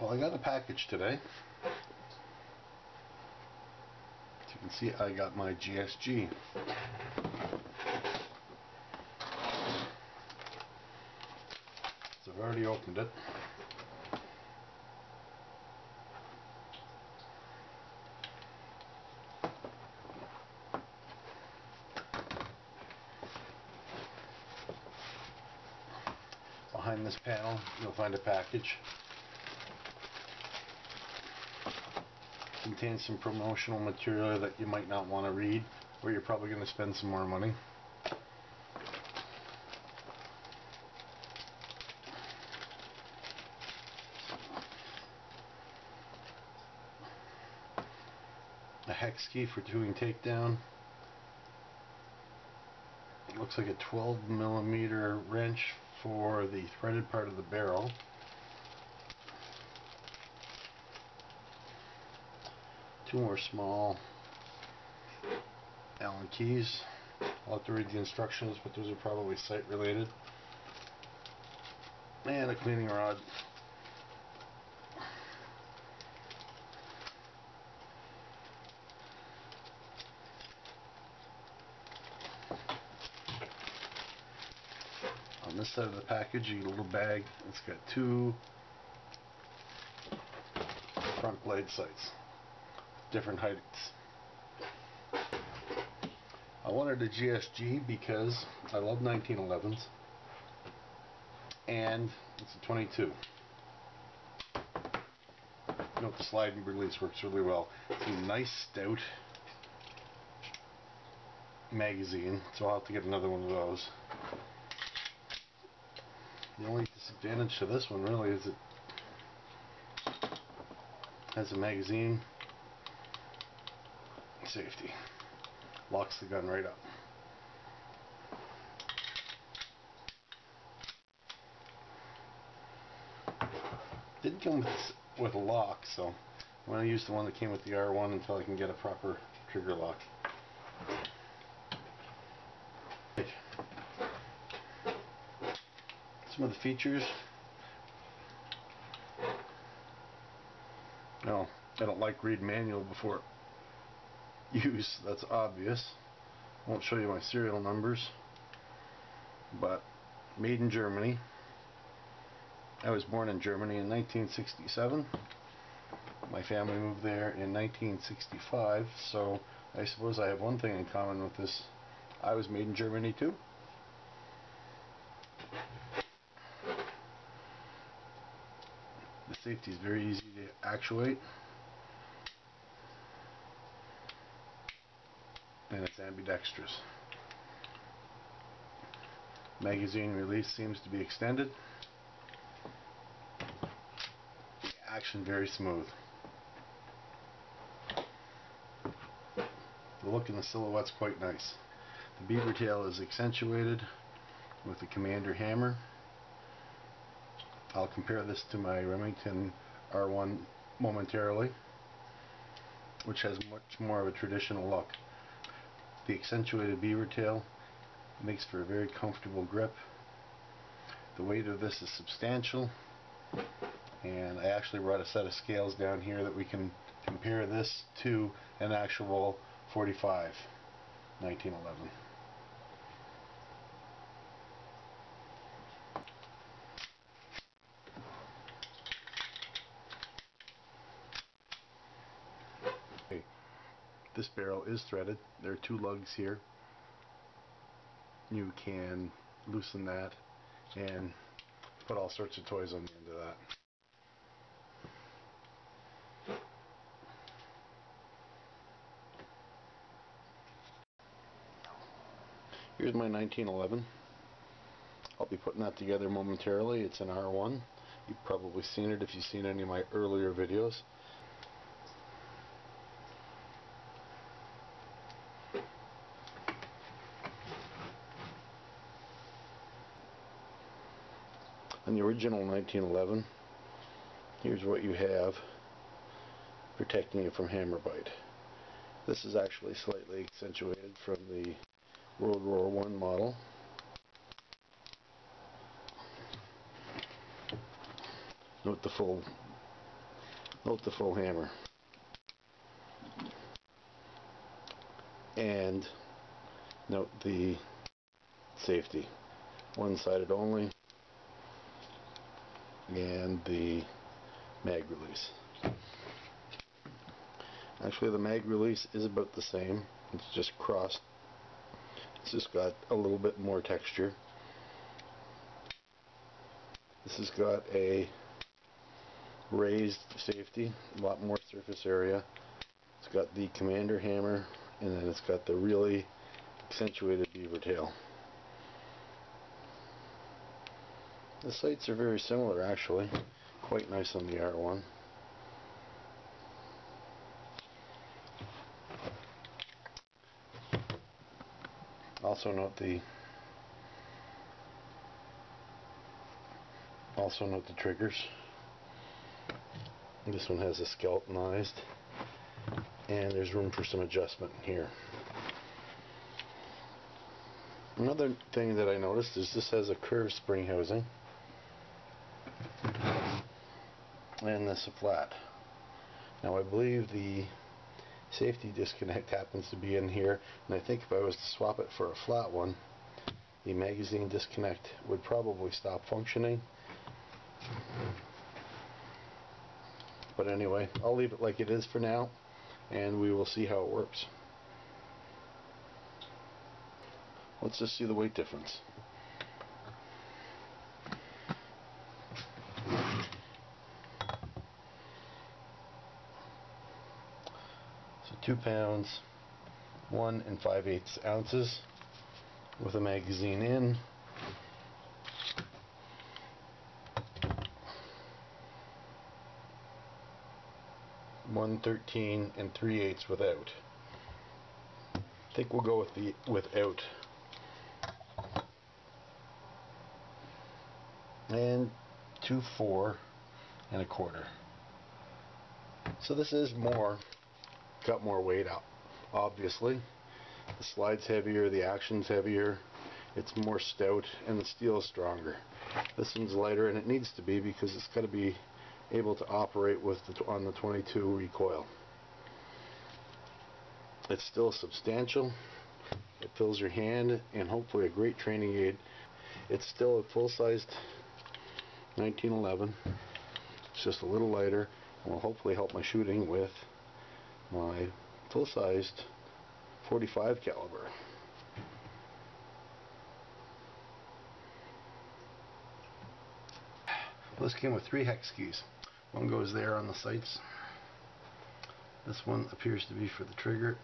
Well, I got a package today. As you can see, I got my GSG. So I've already opened it. Behind this panel, you'll find a package. It contains some promotional material that you might not want to read, or you're probably going to spend some more money. A hex key for doing takedown. It looks like a 12mm wrench for the threaded part of the barrel. Two more small Allen keys. I'll have to read the instructions, but those are probably site related. And a cleaning rod. On this side of the package you get a little bag. It's got two front blade sights, different heights. I wanted a GSG because I love 1911s and it's a 22. Note the slide and release works really well. It's a nice stout magazine, so I'll have to get another one of those. The only disadvantage to this one really is it has a magazine safety. Locks the gun right up. Didn't come with a lock, so I'm going to use the one that came with the R1 until I can get a proper trigger lock. Some of the features. No, I don't like read manual before use, that's obvious. Won't show you my serial numbers, but made in Germany. I was born in Germany in 1967. My family moved there in 1965, so I suppose I have one thing in common with this. I was made in Germany too. The safety is very easy to actuate, and it's ambidextrous. Magazine release seems to be extended. The action very smooth. The look in the silhouette's quite nice. The beaver tail is accentuated with the Commander hammer. I'll compare this to my Remington R1 momentarily, which has much more of a traditional look. The accentuated beaver tail makes for a very comfortable grip. The weight of this is substantial, and I actually brought a set of scales down here that we can compare this to an actual 45 1911. This barrel is threaded. There are two lugs here. You can loosen that and put all sorts of toys on the end of that. Here's my 1911. I'll be putting that together momentarily. It's an R1. You've probably seen it if you've seen any of my earlier videos. On the original 1911, here's what you have protecting you from hammer bite. This is actually slightly accentuated from the World War I model. Note the full Note the full hammer. And note the safety. One-sided only. And the mag release. Actually, the mag release is about the same. It's just crossed. It's just got a little bit more texture. This has got a raised safety, a lot more surface area. It's got the commander hammer, and then it's got the really accentuated beaver tail. The sights are very similar, actually. Quite nice on the R1. Also note the triggers. This one has a skeletonized, and there's room for some adjustment here. Another thing that I noticed is this has a curved spring housing, and this a flat. Now I believe the safety disconnect happens to be in here, and I think if I was to swap it for a flat one, the magazine disconnect would probably stop functioning. But anyway, I'll leave it like it is for now, and we will see how it works. Let's just see the weight difference. So 2 pounds, 1 5/8 ounces with a magazine in. $113 3/8 without. I think we'll go with the without. And 2.4 1/4. So this is got more weight out. Obviously, the slide's heavier, the action's heavier, it's more stout, and the steel is stronger. This one's lighter, and it needs to be because it's got to be able to operate with on the 22 recoil. It's still substantial. It fills your hand, and hopefully a great training aid. It's still a full-sized 1911. It's just a little lighter, and will hopefully help my shooting with my full-sized 45 caliber. This came with 3 hex keys. One goes there on the sights. This one appears to be for the trigger.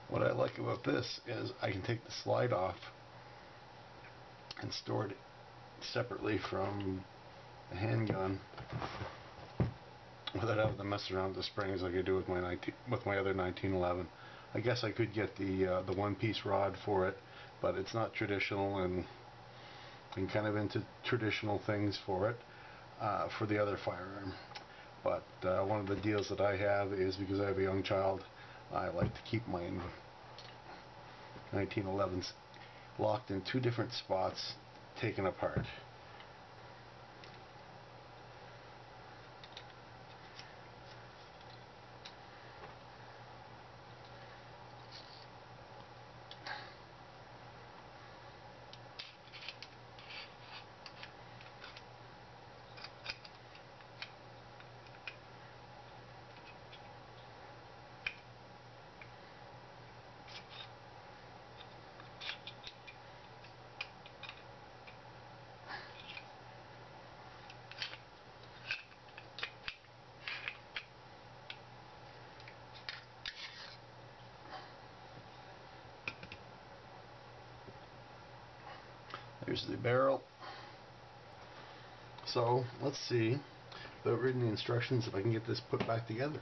What I like about this is I can take the slide off and store it separately from the handgun without having to mess around with the springs like I do with my other 1911. I guess I could get the one-piece rod for it, but it's not traditional, and I'm kind of into traditional things for it for the other firearm. But one of the deals that I have is because I have a young child, I like to keep my 1911s locked in 2 different spots, taken apart. Here's the barrel. So let's see, without reading the instructions, if I can get this put back together.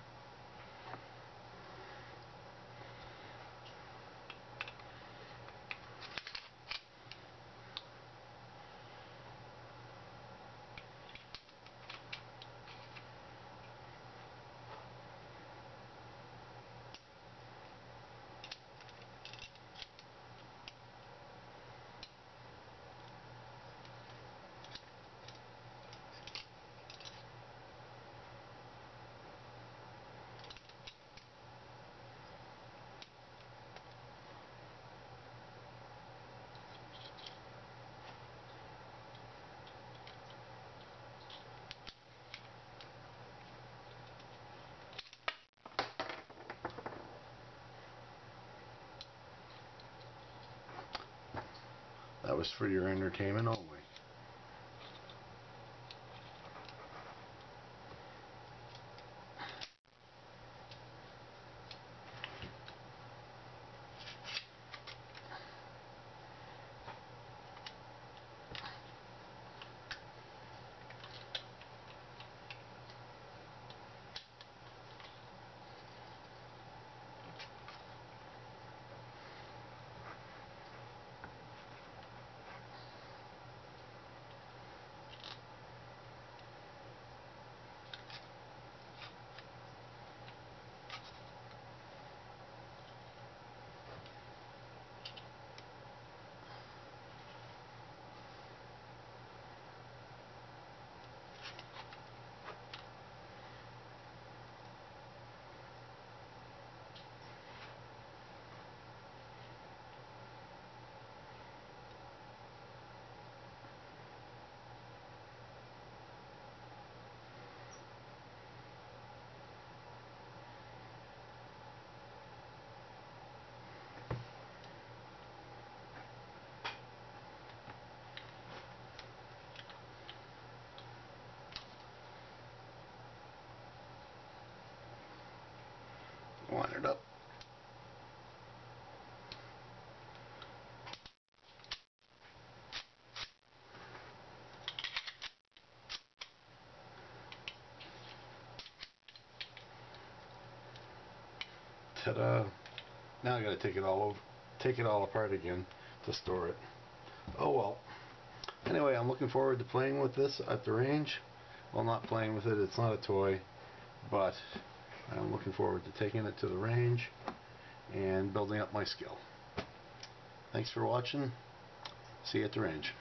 That was for your entertainment only. Line it up. Ta-da! Now I gotta take it all apart again to store it. Oh well. Anyway, I'm looking forward to playing with this at the range. Well, not playing with it, it's not a toy, but I'm looking forward to taking it to the range and building up my skill. Thanks for watching. See you at the range.